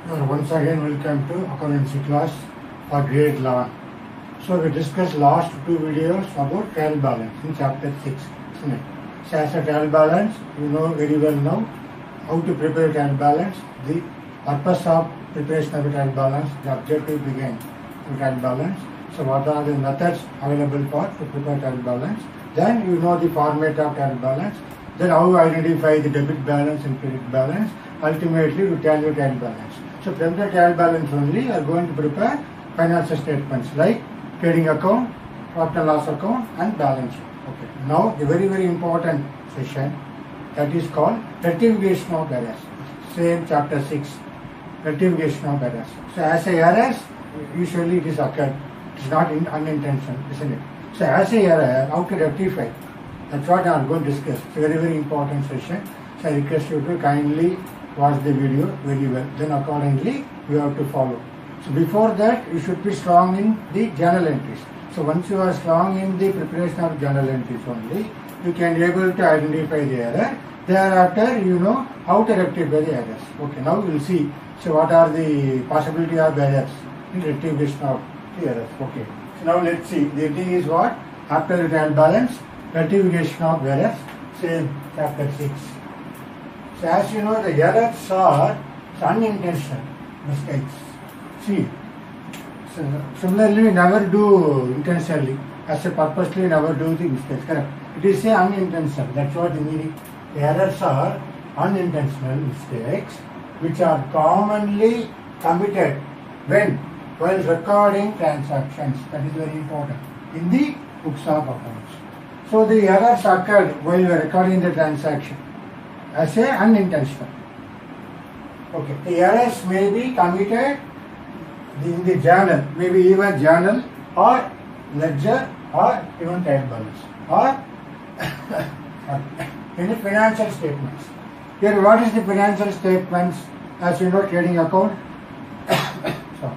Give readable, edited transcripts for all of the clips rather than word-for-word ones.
Once again, welcome to accountancy class for grade 11. So we discussed last two videos about trial balance in chapter 6, isn't it? So as a trial balance, you know very well now how to prepare trial balance, the purpose of preparation of a trial balance, the objective behind the trial balance. So what are the methods available for to prepare trial balance? Then you know the format of trial balance. Then how to identify the debit balance and credit balance. Ultimately, to tell you trial balance. So from the trial balance only, you are going to prepare financial statements like trading account, profit and loss account, and balance sheet. Okay. Now the very important session that is called rectification of errors. Same chapter 6, rectification of errors. So as a errors, usually it is occurred. It is not unintentional, isn't it? So as a error, how to rectify? That's what I am going to discuss. It's a very important session. So I request you to kindly watch the video very well. Then accordingly, you have to follow. So before that, you should be strong in the journal entries. So once you are strong in the preparation of journal entries only, you can be able to identify the error. Thereafter, you know how to rectify the errors. Okay, now we will see. So what are the possibility of errors in rectification of the errors? Okay. So now let's see. The thing is what? After the trial balance, rectification of errors, same chapter 6. So as you know, the errors are unintentional mistakes. See, so similarly, we never do intentionally. As a purposely, never do the mistakes. Correct? It is a unintentional. That's what the meaning. The errors are unintentional mistakes which are commonly committed while recording transactions. That is very important in the books of accounts. So the errors occurred while recording the transaction as a unintentional. Okay, the errors may be committed in the journal, maybe even journal or ledger or even trial balance or in the financial statements. Here, what is the financial statements? As you know, trading account, so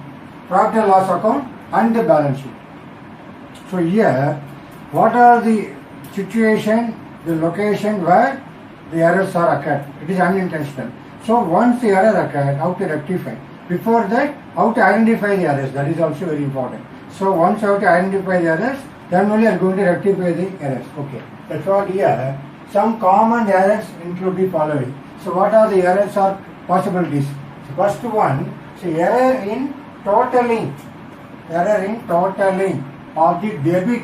profit and loss account, and the balance sheet. So here, what are the situation, the location where the errors are occurred? It is unintentional. So once the error occurred, how to rectify? Before that, how to identify the errors? That is also very important. So once you have to identify the errors, then only you are going to rectify the errors. Okay. That's what here. Some common errors include the following. So what are the errors or possibilities? So first one, so error in totaling of the debit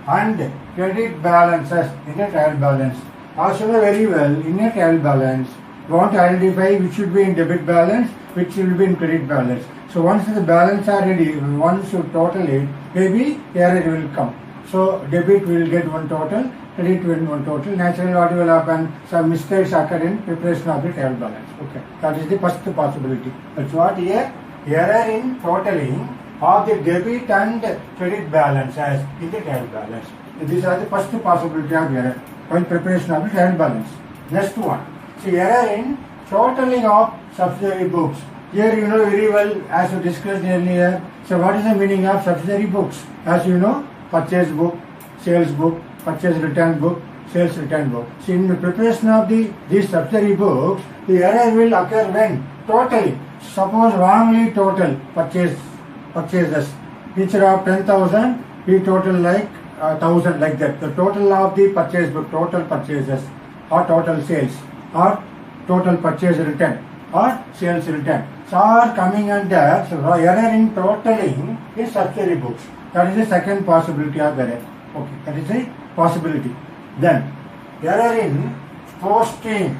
and credit balances in a trial balance. As you know very well, in a trial balance, you want to identify which should be in debit balance, which should be in credit balance. So once the balance are ready, once you total it, maybe error will come. So debit will get one total, credit will get one total. Naturally, what will happen? Some mistakes occur in preparation of the trial balance. Okay, that is the first possibility. That's what here, error in totaling of the debit and credit balance as in the trial balance. These are the first possibility of error while preparation of the trial balance. Next one, so error in totaling of subsidiary books. Here you know very well, as we discussed earlier. So what is the meaning of subsidiary books? As you know, purchase book, sales book, purchase return book, sales return book. So in the preparation of these subsidiary books, the error will occur when totally. Suppose wrongly total purchases. Instead of 10,000, we total like 1,000 like that. The total of the purchase book, total purchases or total sales or total purchase return or sales return. So are coming under so error in totaling in subsidiary books. That is the second possibility of error. Okay, that is a possibility. Then error in posting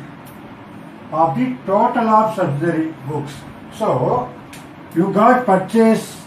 of the total of subsidiary books. So you got purchase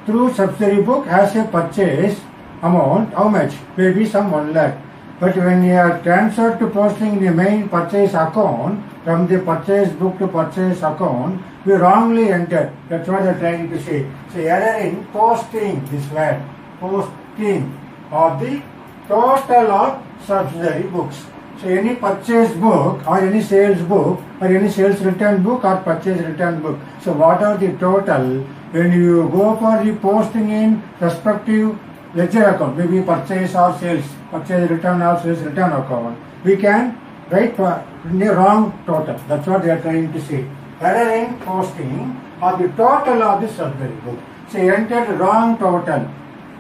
through subsidiary book as a purchase amount. How much? Maybe some 1 lakh. But when you are transferred to posting the main purchase account, from the purchase book to purchase account, we wrongly entered. That's what they are trying to say. So error in posting, this word, posting of the total of subsidiary books. So any purchase book or any sales book or any sales return book or purchase return book. So what are the total? When you go for the posting in respective ledger account, maybe purchase or sales, purchase return or sales return account, we can write in the wrong total. That's what they are trying to say. error in posting of the total of the subsidiary book. So you entered wrong total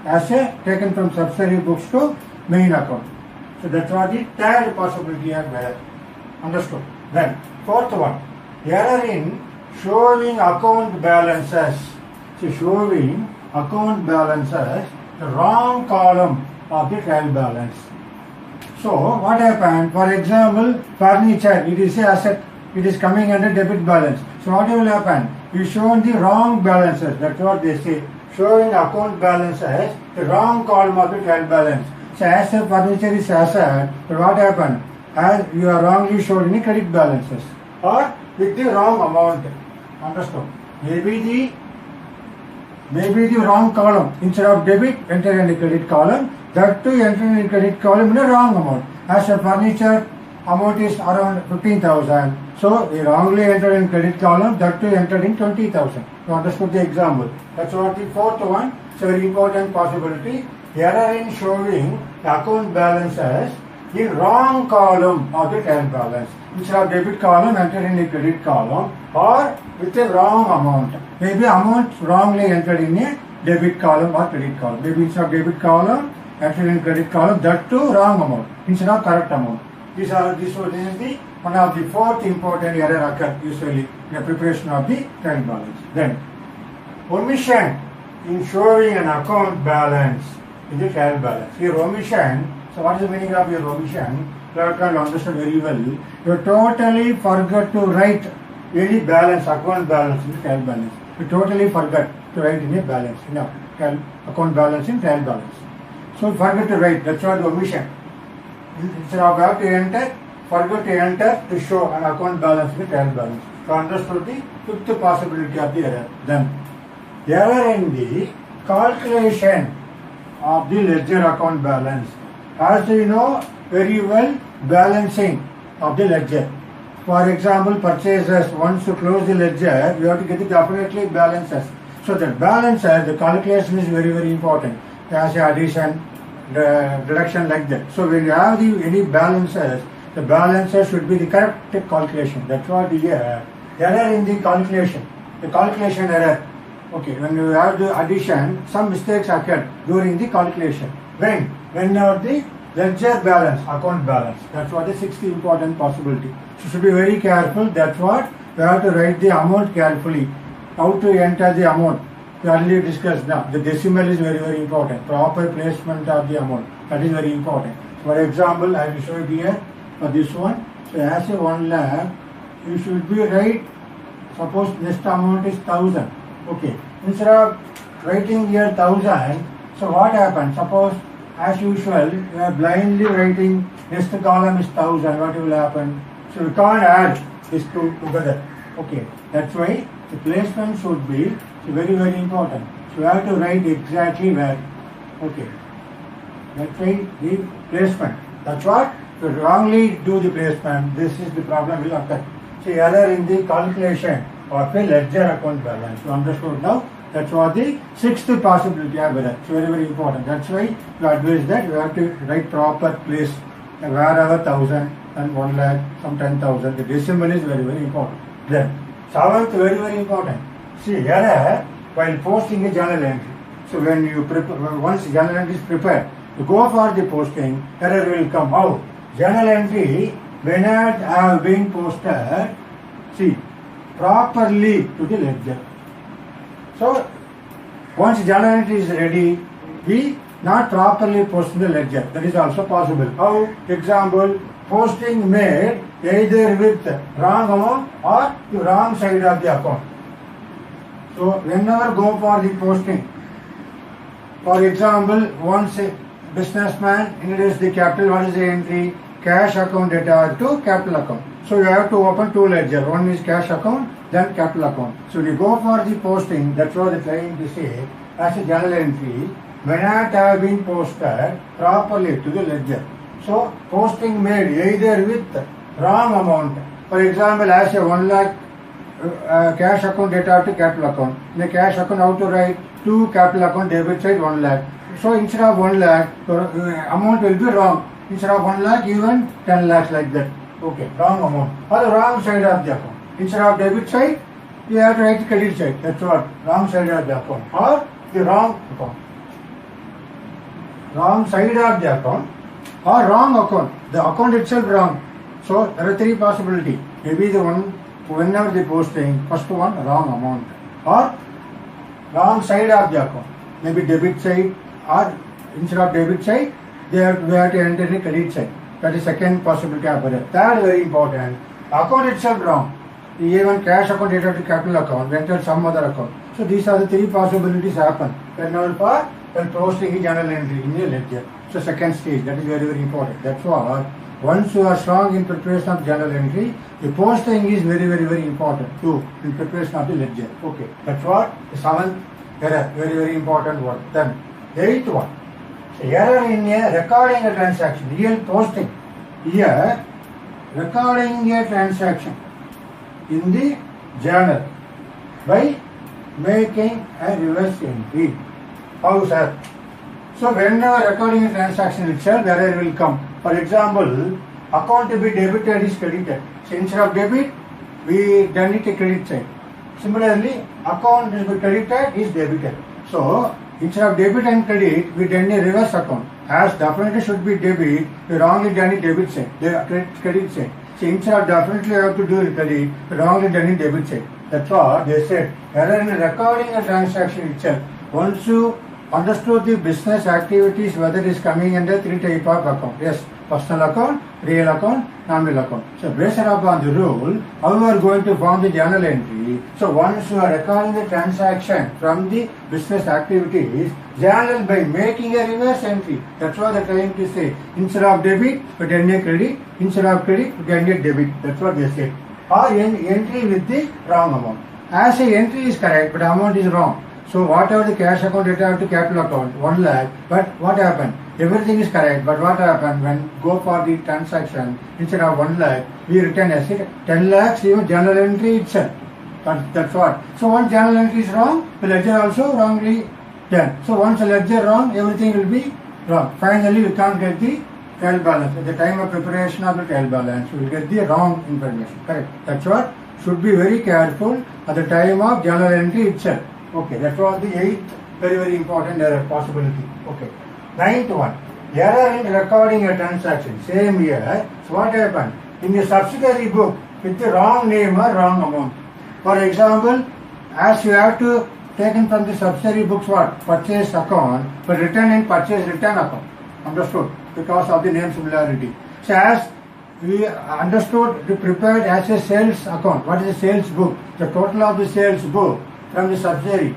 as a taken from subsidiary books to main account. So that's what the third possibility of error. Understood? Then fourth one, error in showing account balances. So showing account balances the wrong column of the trial balance. So what happened? For example, furniture, it is a asset, it is coming under debit balance. So what will happen? You shown the wrong balances. That's what they say. Showing account balances the wrong column of the trial balance. So as a furniture is asset, but what happened? As you are wrongly shown in the credit balances or with the wrong amount. Understood? Maybe the wrong column. Instead of debit, enter in the credit column. That too enter in the credit column in the wrong amount. As a furniture amount is around 15,000. So we wrongly entered in credit column. That too entered in 20,000. You understood the example. That's what the fourth one. It's a very important possibility. Error in showing the account balances in wrong column of the trial balance. Instead of debit column, enter in the credit column or with a wrong amount. Maybe amount wrongly entered in a debit column or credit column. Maybe instead of debit column, entered in credit column, that too wrong amount instead of correct amount. This is the one of the fourth important error occur usually in the preparation of the trial balance. Then omission in showing an account balance in the trial balance. Here omission. So what is the meaning of your omission? You have to understand very well. You totally forgot to write any balance, account balance in the trial balance. You totally forgot to write in a balance, account balance in trial balance. So forget to write, that's what omission. Instead of have to enter, forget to enter to show an account balance in the trial balance. So understood the fifth possibility of the error. Then error in the calculation of the ledger account balance. As you know very well, balancing of the ledger. For example, purchases, once you close the ledger, you have to get the definitely balances. So the balances, the calculation is very, very important. As addition, deduction like that. So when you have any balances, the balances should be the correct calculation. That's what the error in the calculation. The calculation error. Okay, when you have the addition, some mistakes occur during the calculation. When the ledger balance, account balance. That's what the sixth important possibility. So you should be very careful. That's what you have to write the amount carefully. How to enter the amount. We already discussed now. The decimal is very, very important. Proper placement of the amount. That is very important. For example, I will show you here for this one. So as a 1 lakh, you should be write, suppose next amount is 1,000. Okay. Instead of writing here 1,000, so what happens? Suppose as usual, you are blindly writing next column is 1,000. What will happen? So you can't add these two together. Okay. That's why the placement should be very, very important. So you have to write exactly where. Okay. That's why the placement. That's what? If you wrongly do the placement, this is the problem will occur. So error in the calculation of a ledger account balance. You understood now? That's what the sixth possibility of error. It's very, very important. That's why you advise that you have to write proper place wherever 1,000 and 1 lakh, some 10,000. The decimal is very, very important. Then seventh, very, very important. See, error while posting a journal entry. So when you prepare, once journal entry is prepared, you go for the posting, error will come out. Journal entry may not have been posted, see, properly to the ledger. So once journal entry is ready, we not properly post the ledger. That is also possible. How? Example, posting made either with wrong amount or the wrong side of the account. So whenever go for the posting, for example, once a businessman introduces the capital, what is the entry? Cash account data to capital account. So you have to open two ledger. One is cash account, then capital account. So when you go for the posting, that's what they're trying to say, as a journal entry, may not have been posted properly to the ledger. So posting made either with wrong amount. For example, as a 1 lakh cash account data to capital account. In the cash account, how to write? To capital account debit side 1 lakh. So instead of 1 lakh, amount will be wrong. Instead of 1 lakh, even 10 lakhs like that. Okay, wrong amount or the wrong side of the account. instead of debit side, you have to write the credit side. That's what, wrong side of the account or the wrong account. Wrong side of the account or wrong account. The account itself wrong. So there are three possibilities. Maybe the one, whenever they posting, first one wrong amount or wrong side of the account. Maybe debit side or instead of debit side, we have to enter the credit side. That is second possibility of error. Third, very important, account itself wrong. Even cash account entered to capital account, entered some other account. So these are the three possibilities happen when posting a journal entry in the ledger. So second stage, that is very, very important. That's why once you are strong in preparation of journal entry, the posting is very, very, very important too in preparation of the ledger. Okay, that's what the seventh error, very, very important one. Then eighth one, so error in a recording a transaction, real posting. Here, recording a transaction in the journal by making a reverse entry. How is that? So whenever recording a transaction itself, error will come. For example, account to be debited is credited. So instead of debit, we done it a credit side. Similarly, account is credited is debited. So instead of debit and credit, we done a reverse account. As definitely should be debit, we wrongly done it debit side, the credit side. So instead of definitely have to do it credit, we wrongly done it debit side. That's what they said. Error in recording a transaction itself. Once you understood the business activities, whether it is coming under three type of account. Yes, personal account, real account, nominal account. So based upon the rule, how you are going to form the journal entry. So once you are recording the transaction from the business activities, journal by making a reverse entry. That's what they are trying to say. Instead of debit, we done a credit. Instead of credit, we done a debit. That's what they say. Or entry with the wrong amount. As a entry is correct, but amount is wrong. So whatever the cash account returned to capital account, 1 lakh, but what happened? Everything is correct, but what happened when go for the transaction, instead of 1 lakh, we return as 10 lakhs, even journal entry itself. That's what. So once journal entry is wrong, the ledger also wrongly done. So once the ledger wrong, everything will be wrong. Finally, we can't get the trial balance. At the time of preparation of the trial balance, we will get the wrong information. Correct. That's what. Should be very careful at the time of journal entry itself. Okay, that was the eighth very, very important error possibility. Okay. Ninth one, error in recording a transaction. Same here. So what happened? In the subsidiary book with the wrong name or wrong amount. For example, as you have to taken from the subsidiary books what? Purchase account, but written in purchase return account. Understood? Because of the name similarity. So as we understood the prepared as a sales account. What is the sales book? The total of the sales book from the subsidiary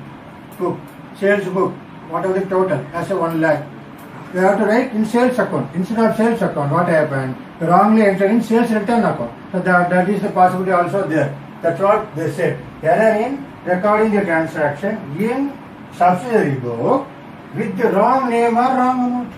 book, sales book, what are the total? As a 1 lakh. We have to write in sales account. Instead of sales account, what happened? We wrongly entered in sales return account. So that is the possibility also there. That's what they said. Error in recording the transaction in subsidiary book with the wrong name or wrong amount.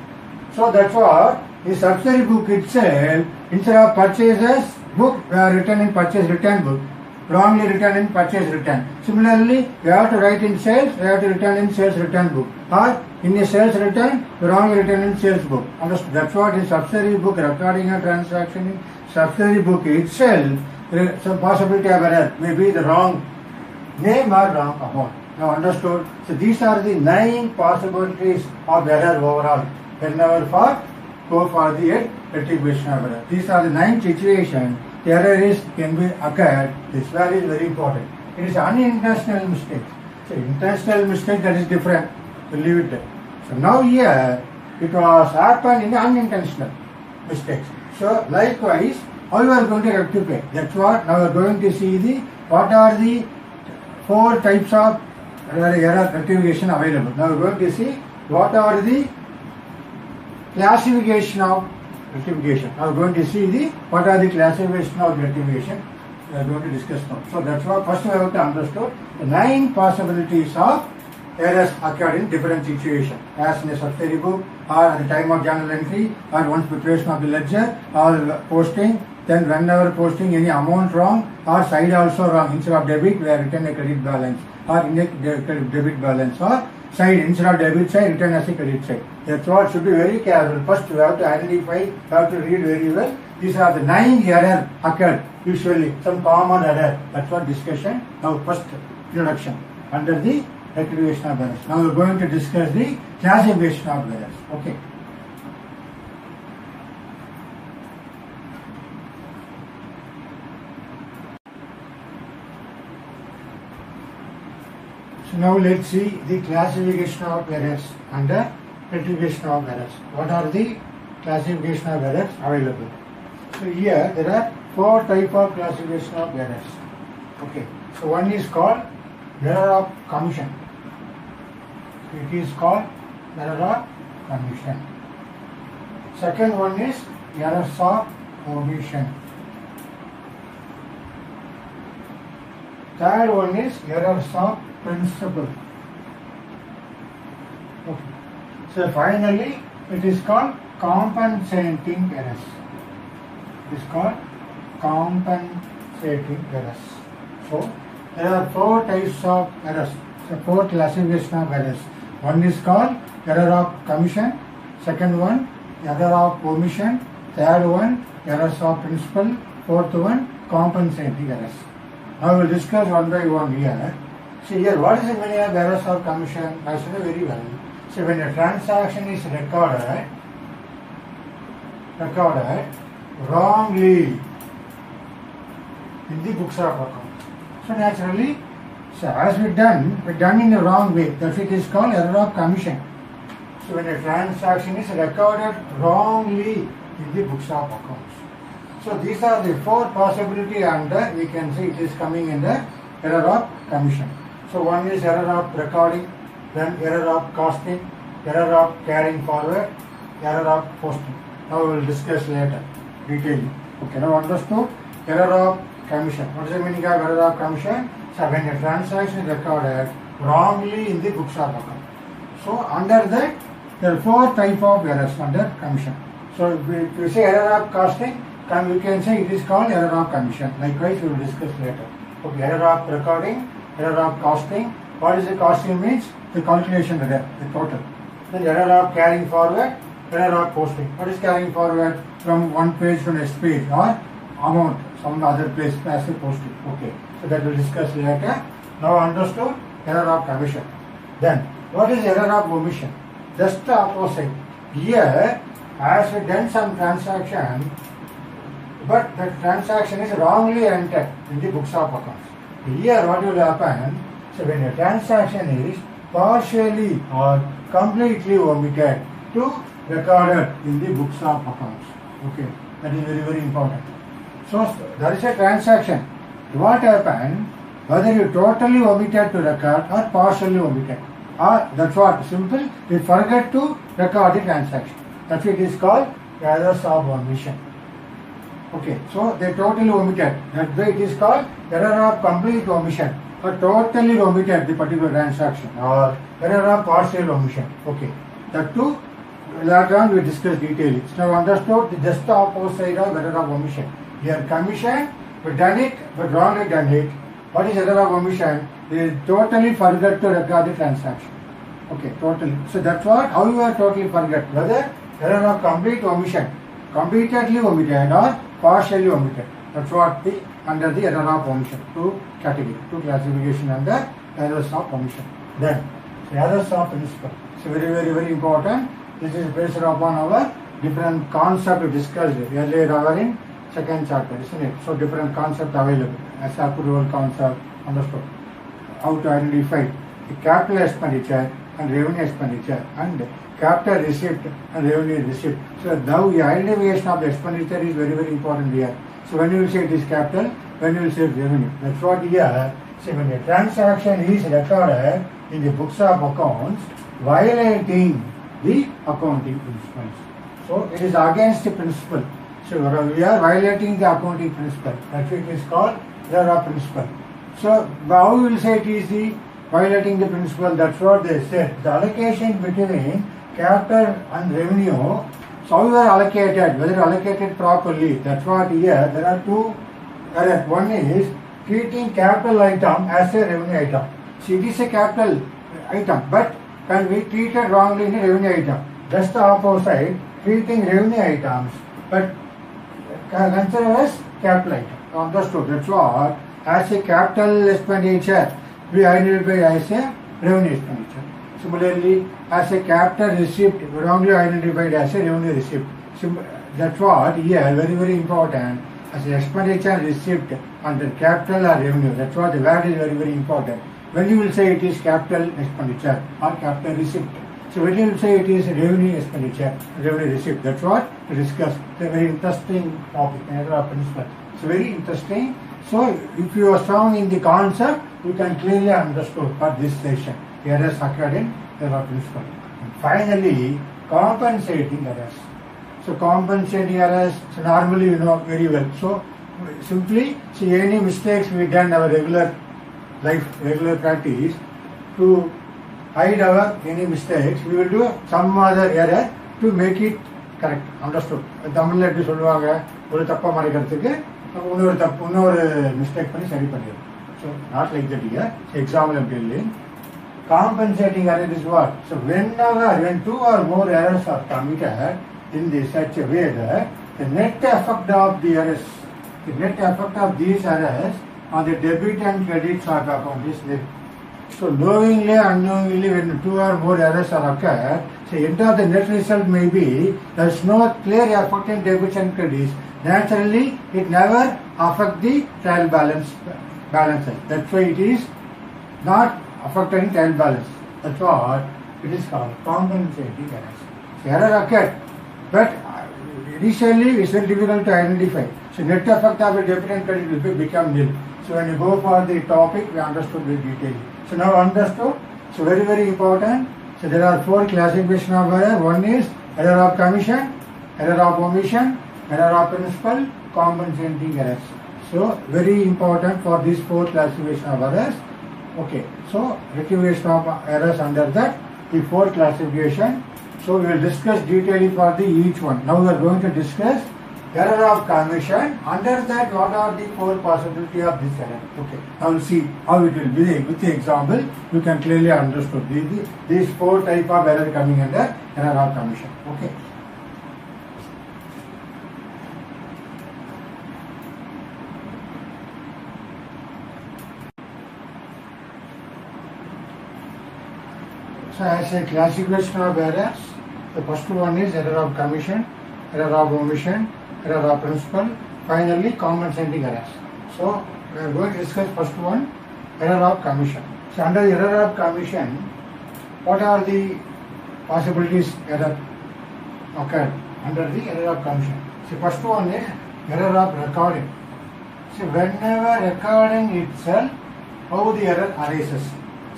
So that's what the subsidiary book itself, instead of purchases book, we are written in purchase return book. Wrongly written in purchase return. Similarly, we have to write in sales, we have to return in sales return book. Or in a sales return, we wrongly written in sales book. Understood? That's what in subsidiary book, recording a transaction in subsidiary book itself, some possibility of error, maybe the wrong name or wrong amount. Now understood? So these are the 9 possibilities of error overall. Whenever go for the rectification of error. These are the 9 situations. The error can be occurred. This value is very important. It is unintentional mistake. So intentional mistake, that is different. We leave it there. So now here it was happened in unintentional mistakes. So likewise, how you are going to rectify? That's what now we are going to see what are the 4 types of error rectification available. Now we are going to see what are the classification of rectification. Now we are going to see what are the classification of rectification. We are going to discuss now. So that's what first we have to understand the 9 possibilities of errors occurred in different situations, as in a subsidiary book, or at the time of journal entry, or once preparation of the ledger, or posting. Then whenever posting any amount wrong, or side also wrong, instead of debit we have written a credit balance, or in a debit balance, or side instead of debit side written as a credit side. That's what should be very careful. First we have to identify, we have to read very well These are the 9 error occurred usually, some common error. That's what discussion. Now first introduction under the rectification of errors. Now we are going to discuss the classification of errors. Okay. So now let's see the classification of errors under rectification of errors. What are the classification of errors available? So here there are 4 types of classification of errors. Okay. So one is called error of commission. It is called error of commission. Second one is errors of omission. Third one is errors of principle. Okay. So finally it is called compensating errors. It is called compensating errors. So there are 4 types of errors. So 4 classification of errors. One is called error of commission. Second one error of omission. Third one errors of principle. Fourth one compensating errors. Now we will discuss one by one here. See here, what is the meaning of errors of commission? I should know very well. So when a transaction is recorded wrongly in the books of accounts. So naturally, so as we done in the wrong way. That it is called error of commission. So when a transaction is recorded wrongly in the books of accounts. So these are the 4 possibility under we can see it is coming in the error of commission. So one is error of recording, then error of costing, error of carrying forward, error of posting. Now we will discuss later detailing. Okay, now understood error of commission. What is the meaning of error of commission? So when a transaction is recorded wrongly in the books of account. So under that there are 4 types of errors under commission. So if we say error of costing, we can say it is called error of commission. Likewise we will discuss later. Okay, error of recording, error of costing. What is the costing means? The calculation error, the total. Then error of carrying forward, error of posting. What is carrying forward from one page to next page or amount some other place as a posting. Okay, so that we will discuss later. Now understood error of commission. Then what is error of omission? Just the opposite. Here as we done some transaction, but the transaction is wrongly entered in the books of accounts. Here what will happen? So when a transaction is partially or completely omitted to recorded in the books of accounts. Okay, that is very important. So there is a transaction. What happened? Whether you totally omitted to record or partially omitted, or that's what simple. We forget to record the transaction. That's what it is called errors of omission. Okay, so they totally omitted. That's why it is called error of complete omission, or totally omitted the particular transaction, or error of partial omission. Okay, that too later on we discuss details. Now understood just the opposite of error of omission. Here commission, we done it, but wrongly done it. What is error of omission? We totally forget to record the transaction. Okay, totally. So that's what, how you are totally forget. Whether error of complete omission, completely omitted or partially omitted. That's what the under the error of omission. 2 category, 2 classification under errors of omission. Then errors of principle. So very important. This is based upon our different concept we discussed earlier our in second chapter, isn't it? So different concept available as approval concept, understood. How to identify the capital expenditure and revenue expenditure and capital receipt and revenue receipt. So now the identification of the expenditure is very important here. So when you will say it is capital, when you will say revenue. That's what here. So when a transaction is recorded in the books of accounts violating the accounting principles. So it is against the principle. So we are violating the accounting principle. That's what it is called error of principle. So how we will say it is the violating the principle? That's what they said. The allocation between capital and revenue, so how you are allocated, whether allocated properly. That's what here there are 2 errors. One is treating capital item as a revenue item. See, it is a capital item, but can be treated wrongly in a revenue item. Just the opposite, treating revenue items, but considered as capital item. Understood? That's what, as a capital expenditure, we identify as a revenue expenditure. Similarly, as a capital receipt, we wrongly identified as a revenue receipt. That's what here very important. As an expenditure receipt under capital or revenue. That's what the word is very important. When you will say it is capital expenditure or capital receipt. So when you will say it is revenue expenditure, revenue receipt, that's what to discuss. It's a very interesting topic, another principle. It's very interesting. So if you are strong in the concept, you can clearly understand for this session. Errors occurred in error principle. And finally, compensating errors. So compensating errors, so normally you know very well. So simply see any mistakes we done our regular life, regular practice, to hide our any mistakes, we will do some other error to make it correct. Understood? தமிழ்ல எப்படி சொல்லுவாங்க, ஒரு தப்பா மறைக்கிறதுக்கு இன்னொரு mistake பண்ணி சரி பண்ணிடும். So not like that here. So example I'm telling. Compensating error is what? So when two or more errors are committed in such a way that the net effect of the errors, the net effect of these errors on the debit and credit side account is nil. So knowingly, unknowingly, when two or more errors are occurred, so entire the net result may be there is no clear effect in debits and credits. Naturally, it never affect the trial balances. That's why it is not affecting trial balance. That's what it is called compensating errors. So error occurred, but initially it's very difficult to identify. So net effect of a debit and credit will become nil. So when you go for the topic, we understood the detail. So now understood. So very important. So there are four classification of error. One is error of commission, error of omission, error of principal, compensating errors. So very important for these four classification of errors. Okay. So rectification of errors under that, the four classification. So we will discuss detailing for the each one. Now we are going to discuss error of commission. Under that, what are the four possibility of this error? Okay. Now we'll see how it will be. With the example, you can clearly understand these four type of error coming under error of commission. Okay. So as a classification of errors, the first one is error of commission, error of omission, error of principal, finally compensating errors. So we are going to discuss first one, error of commission. So under the error of commission, what are the possibilities error occurred under the error of commission? So first one is error of recording. So whenever recording itself, how the error arises?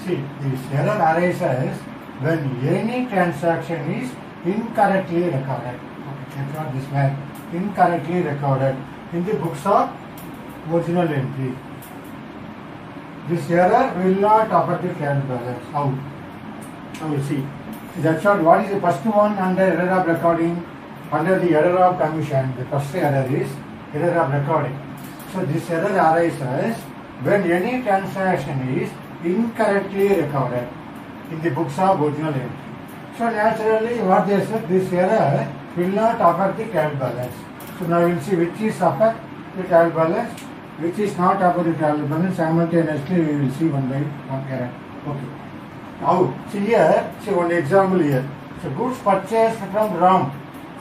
See, this error arises when any transaction is incorrectly recorded. Okay, that's what this word, incorrectly recorded in the books of original entry. This error will not affect the trial balance. How? So we see. That's what is the first one under error of recording? Under the error of commission, the first error is error of recording. So this error arises when any transaction is incorrectly recorded in the books of original entry. So naturally, what they said, this error will not affect the trial balance. So now we will see which is affect the trial balance, which is not affect the trial balance. Simultaneously, we will see one by one error. Okay. Now, see here, see one example here. So goods purchased from Ram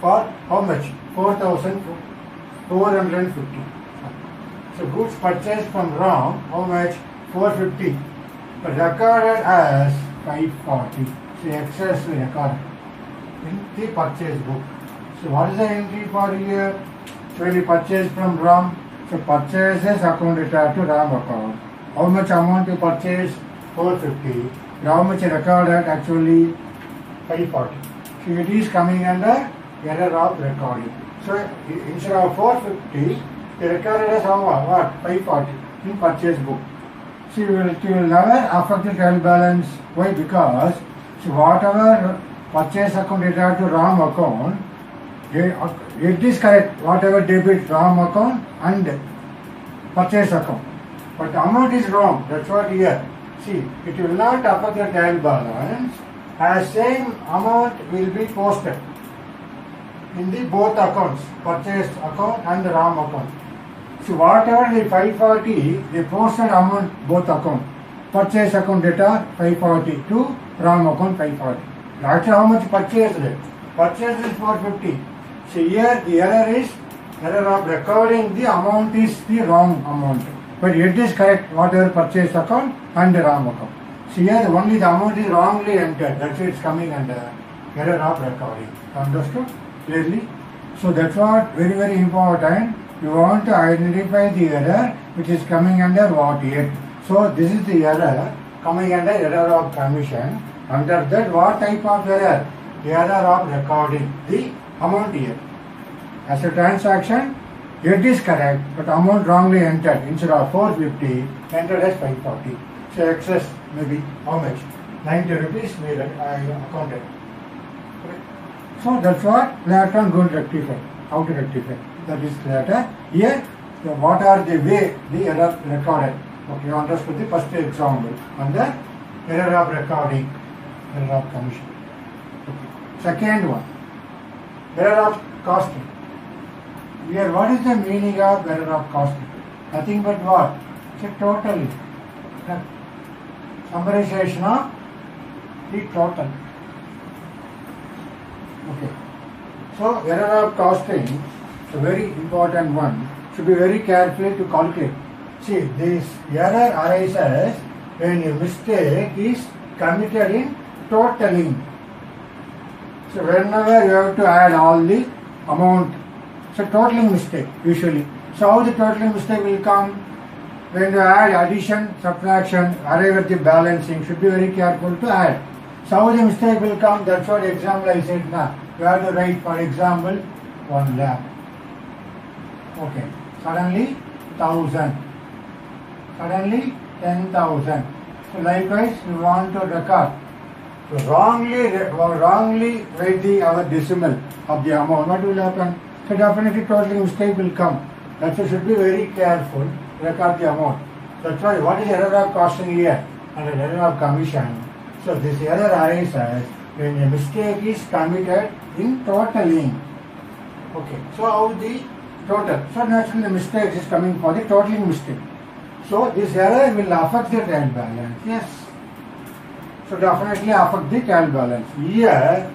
for how much? 4,450. So goods purchased from Ram, how much? 450. But recorded as 540. So excess recorded in the purchase book. So what is the entry for here? So when you purchase from Ram, so purchases accounted to Ram account. How much amount you purchase? 450. How much recorded? Actually 540. So it is coming under error of recording. So instead of 450, they recorded as what? 540 in purchase book. So it will never affect the trial balance. Why? Because so whatever purchase account is to Ram account, it is correct. Whatever debit Ram account and purchase account. But the amount is wrong. That's what here. See, it will not affect the trial balance as same amount will be posted. in the both accounts, purchase account and the RAM account. So whatever the 540, they posted amount both account. Purchase account data 540 to RAM account 540. Actually how much purchased? Purchase is 450. So here the error is error of recording the amount is the wrong amount. But it is correct whatever purchase account and the RAM account. So here only the amount is wrongly entered. That's why it's coming under error of recording. Understood clearly? So that's what very important. You want to identify the error which is coming under what yet. So this is the error coming under error of commission. Under that what type of error? The error of recording the amount here. As a transaction, it is correct, but amount wrongly entered. Instead of 450, entered as 540. So excess maybe how much? 90 rupees I accounted. So that's what later on going to rectify. How to rectify? That is later. Here, what are the way the error recorded? Okay, you understood the first example. And the error of recording, error of commission. Okay. Second one, error of costing. Here, what is the meaning of error of costing? Nothing but what? It's a totally. Summarization of the total. Okay. So, error of costing is a very important one. Should be very careful to calculate. See, this error arises when a mistake is committed in totaling. So, whenever you have to add all the amount, it's a totaling mistake usually. So, how the totaling mistake will come? When you add addition, subtraction, arrive at the balancing, should be very careful to add. So, how the mistake will come? That's what example I said now. You have to write, for example, 1 lakh. Okay. Suddenly 1000. Suddenly 10,000. So likewise, we want to record. So wrongly write our decimal of the amount. What will happen? So definitely totaling mistake will come. That's why should be very careful. Record the amount. That's why what is error of costing here? And an error of commission. So this error arises when a mistake is committed in totaling. Okay. So how the total? So naturally the mistake is coming for the totaling mistake. So this error will affect the trial balance. Yes. So definitely affect the trial balance. Here,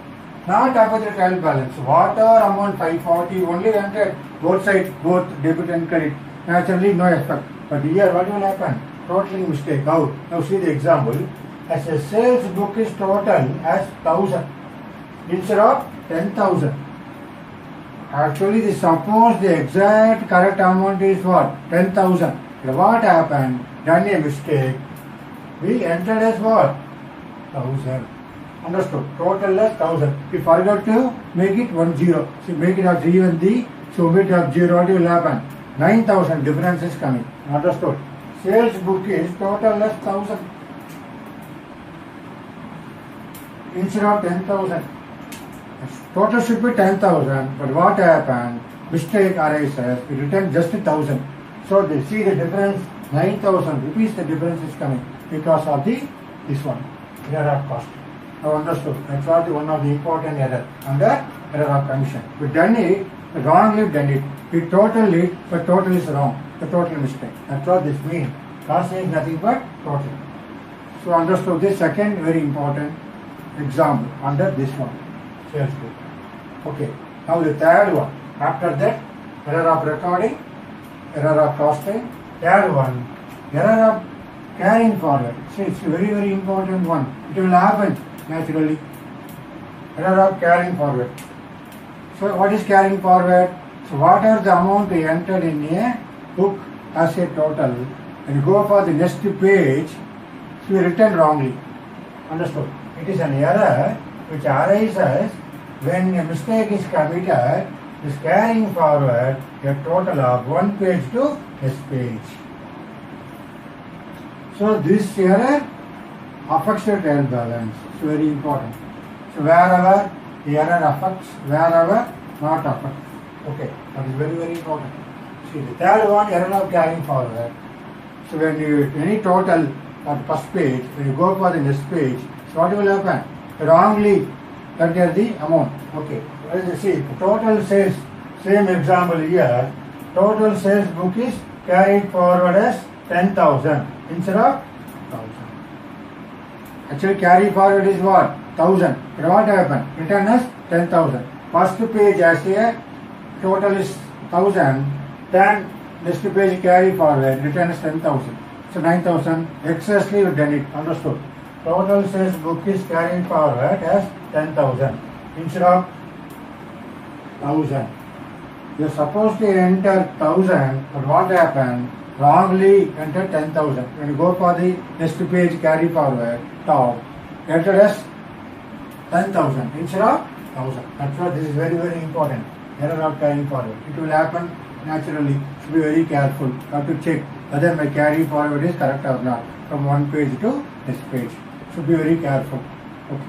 not affect the trial balance. Whatever amount 540 only entered both sides, both debit and credit. Naturally no effect. But here what will happen? Totaling mistake. How? Now see the example. As a sales book is total as 1000 instead of 10,000. Actually, suppose the exact correct amount is what? 10,000. What happened? Done a mistake. We entered as what? 1000. Understood? Total as 1000. We forgot to make it 10. So make it as even the. So make it as 0. What will happen? 9,000 difference is coming. Understood? Sales book is total as 1000. Instead of 10,000. Total should be 10,000, but what happened? Mistake arises, we return just 1,000. So they see the difference, 9,000 rupees the difference is coming because of this one, error of cost. Now understood, that's what one of the important error under error of commission. We done it, wrongly done it. We total it, but total is wrong, the total mistake. That's what this means. Cost is nothing but total. So understood this second very important example under this one. Sales book. Okay. Now the third one. After that, error of recording, error of costing. Third one, error of carrying forward. See, it's a very important one. It will happen naturally. Error of carrying forward. So what is carrying forward? So whatever the amount we entered in a book as a total, when you go for the next page, so we written wrongly. Understood? It is an error which arises when a mistake is committed, is carrying forward a total of one page to next page. So this error affects the trial balance. It's very important. So wherever the error affects, wherever not affects. Okay, that is very important. See the third one, error of carrying forward. So when you any total on the first page, when you go for the next page, so what will happen? Wrongly enter the amount. Okay. As you see, total sales, same example here, total sales book is carried forward as 10,000 instead of 1,000. Actually carry forward is what? 1,000. But what happened? Return as 10,000. First page as a total is 1,000, then next page carry forward, return is 10,000. So 9,000, excessively you done it, understood. Total sales book is carrying forward as 10,000 instead of 1,000. You are supposed to enter 1,000, but what happened? Wrongly entered 10,000. When you go for the next page carry forward, top, enter as 10,000 instead of 1,000. That's why this is very, very important. Error of carrying forward. It will happen naturally. Should be very careful. Have to check whether my carry forward is correct or not. From one page to next page. Should be very careful. Okay.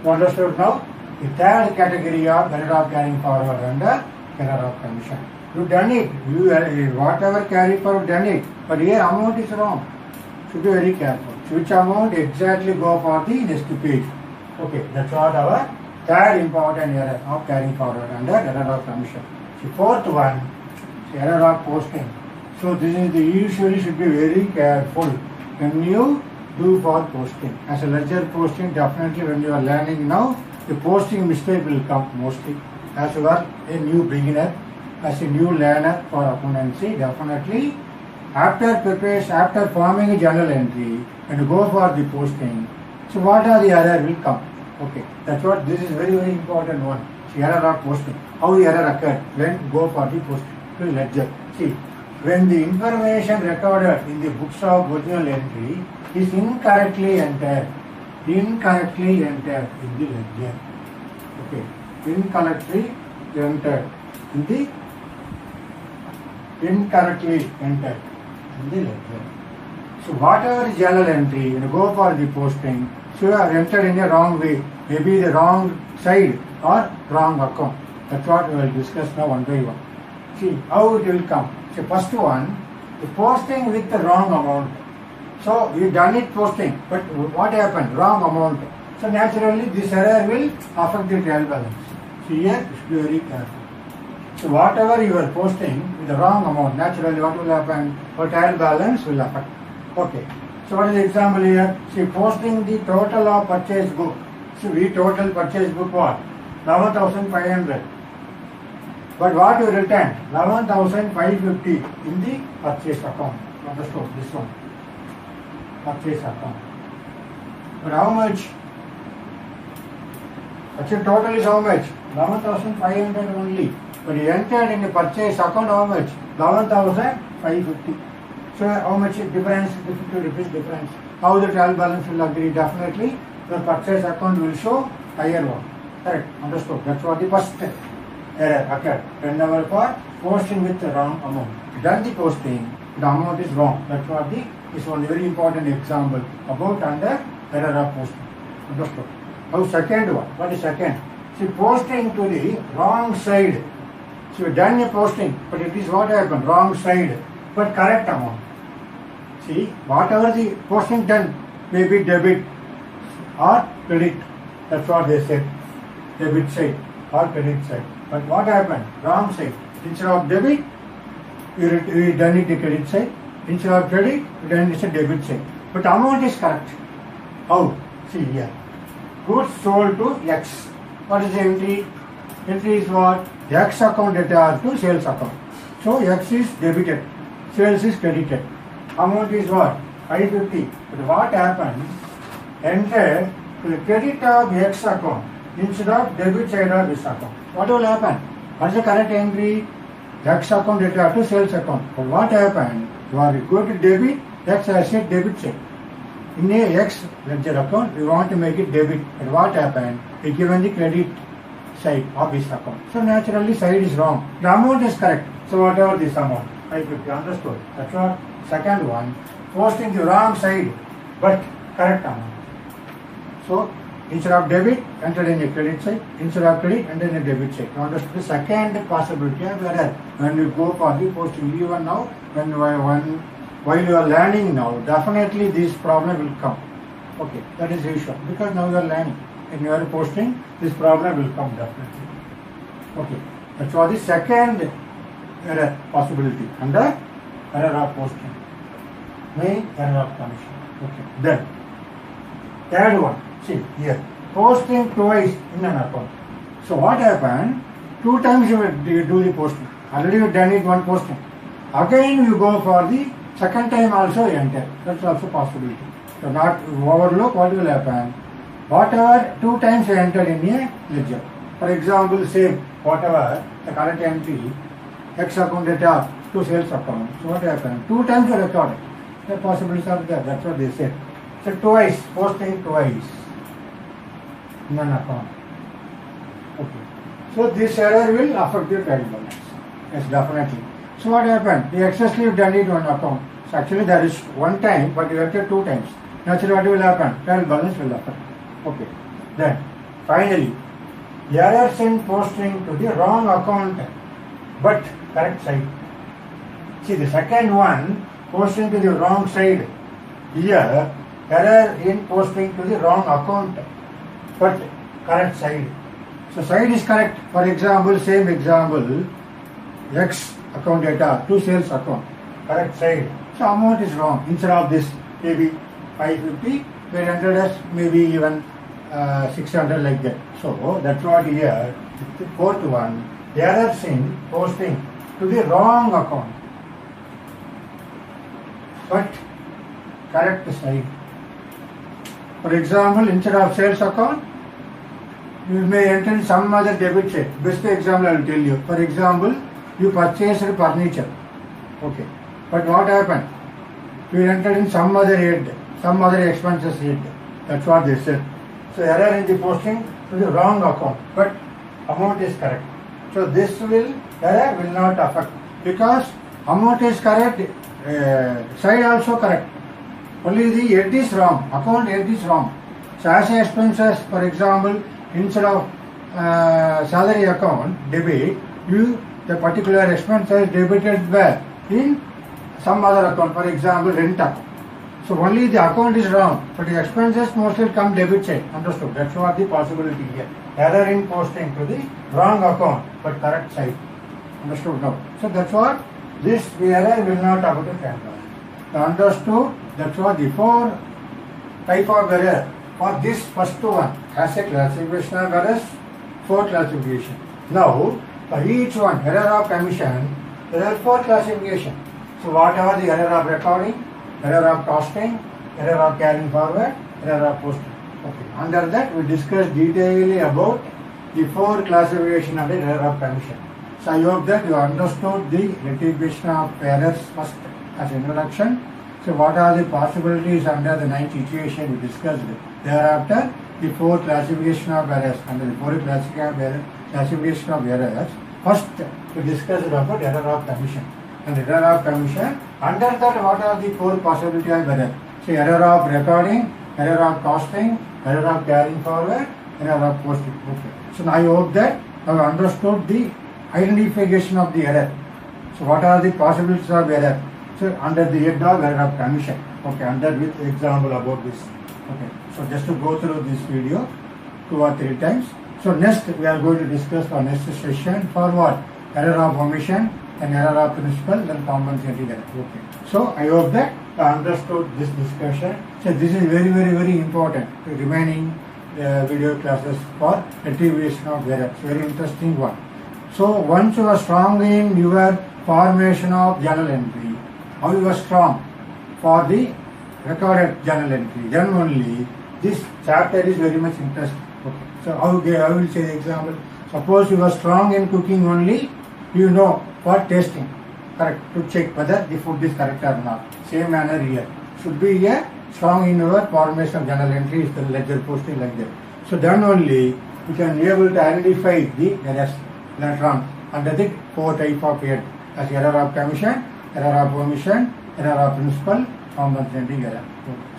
You understood now? The third category of error of carrying forward under error of commission. You done it. You whatever carry forward done it. But here amount is wrong. Should be very careful. Which amount exactly go for the next page. Okay. That's what our third important error of carrying forward under error of commission. The fourth one, error of posting. So this is the usually should be very careful when you do for posting. As a ledger posting, definitely when you are learning now, the posting mistake will come mostly. As you are a new beginner, as a new learner for accountancy, definitely after preparation, after forming a journal entry and go for the posting, so what are the error will come? Okay, that's what this is very, very important one. See, error of posting. How the error occurred when go for the posting to ledger. See, when the information recorded in the books of original entry is incorrectly entered in the ledger. Okay, incorrectly entered in the ledger. So whatever is journal entry, when you go for the posting, so you have entered in a wrong way, maybe the wrong side or wrong account. That's what we will discuss now one by one. See how it will come. So first one, the posting with the wrong amount. So you done it posting, but what happened? Wrong amount. So naturally this error will affect the trial balance. So here you should be very careful. So whatever you are posting with the wrong amount, naturally what will happen? Your trial balance will affect. Okay. So what is the example here? See, posting the total of purchase book. So we total purchase book what? 11,500. But what you return? 11,550 in the purchase account. Understood? This one. Purchase account. But how much? Actually total is how much? 11,500 only. But you entered in the purchase account how much? 11,550. So how much difference? 50 rupees difference. How the trial balance will agree? Definitely the purchase account will show higher one. Correct? Understood? That's what the first error occurred. Whenever for posting with the wrong amount. Done the posting, the amount is wrong. That's what this one very important example about under error of posting. Understood? Now second one. What is second? See, posting to the wrong side. So you done a posting, but it is what happened? Wrong side, but correct amount. See, whatever the posting done, maybe debit or credit. That's what they said. Debit side or credit side. But what happened? Wrong side. Instead of debit, you done it the credit side. Instead of credit, you done it the debit side. But amount is correct. How? See here. Goods sold to X. What is the entry? Entry is what? X account debtor to sales account. So X is debited, sales is credited. Amount is what? 550. But what happened? Enter to the credit of X account instead of debit side of this account. What will happen? What is the correct entry? X account debtor to sales account. But what happened? You are going to debit, X asset debit side. In a X ledger account, we want to make it debit. But what happened? We given the credit side of this account. So naturally side is wrong. The amount is correct. So whatever this amount, 550, understood. That's what second one. Posting the wrong side, but correct amount. So instead of debit, enter in a credit side. Instead of credit, enter in a debit side. Now understood the second possibility of error. When you go for the posting, even now, while you are learning now, definitely this problem will come. Okay, that is usual because now you are learning. When you are posting, this problem will come definitely. Okay, that's for the second error possibility under error of posting. Main error of commission. Okay, then third one, see here, posting twice in an account. So what happened? 2 times you do the posting. Already you done it one posting. Again you go for the second time also you enter. That's also possibility. So not overlook what will happen. Whatever 2 times you entered in a ledger. For example, say whatever the current entry, X account data to sales account. So what happened? 2 times you recorded. The possibilities are there. That's what they said. So twice, posting twice in an account. Okay. So this error will affect your trial balance. Yes, definitely. So what happened? You excessively done it on account. So actually there is 1 time, but you entered 2 times. Naturally what will happen? Trial balance will affect. Okay. Then finally, errors in posting to the wrong account, but correct side. See the second one, posting to the wrong side. Here, error in posting to the wrong account, but correct side. So side is correct. For example, same example, X account data to sales account, correct side. So amount is wrong. Instead of this maybe 550, we entered as maybe even 600 like that. So that's what here. The fourth one, errors in posting to the wrong account, but correct side. For example, instead of sales account, you may enter some other debit check. Best example I will tell you. For example, you purchased furniture. Okay. But what happened? You entered in some other head, some other expenses head. That's what they said. So error in the posting to the wrong account, but amount is correct. So this error will not affect because amount is correct, side also correct. Only the head is wrong, account head is wrong. So as expenses, for example, instead of salary account debit, the particular expenses debited where in some other account, for example, rent account. So only the account is wrong, but the expenses mostly come debit side. Understood? That's what the possibility here. Error in posting to the wrong account, but correct side. Understood now? So that's what this error will not affect the transaction. Understood? That's what the 4 type of error. For this first one has a classification of errors, 4 classification. Now, for each one, error of commission, there are 4 classification. So whatever the error of recording, error of costing, error of carrying forward, error of posting. Okay. Under that, we discussed detailedly about the 4 classification of the error of commission. So I hope that you understood the litigation of errors first as introduction. So what are the possibilities under the 9th situation we discussed. Thereafter, the 4 classification of errors. Under the 4 classification of errors, first we discussed about error of commission. And error of commission, under that what are the 4 possibilities of error? So error of recording, error of costing, error of carrying forward, error of posting. Okay. So now I hope that I have understood the identification of the error. So what are the possibilities of error? So under the head of error of commission. Okay, under with example about this. Okay, so just to go through this video 2 or 3 times. So next we are going to discuss for next session for what? Error of omission and error of principal and compensating error. Okay. So I hope that you understood this discussion. So this is very, very, very important. The remaining video classes for retribution of error. Very interesting one. So once you are strong in your formation of journal entry, how you are strong for the recorded journal entry, then only this chapter is very much interesting. Okay. So I will say the example. Suppose you are strong in cooking only, you know for tasting, correct, to check whether the food is correct or not. Same manner here. Should be here strong in your formation of journal entry is the ledger posting like that. So then only you can be able to identify the errors later on under the 4 type of error as error of commission, error of omission, error of principal, compensating error.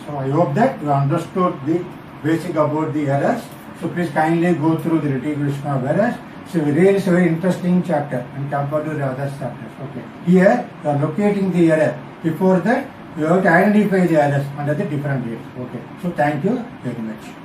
So I hope that you understood the basic about the errors. So please kindly go through the litigation of errors. So really it's a very interesting chapter and compared to the other chapters. Okay. Here you are locating the error. Before that you have to identify the errors under the different ways. Okay. So thank you very much.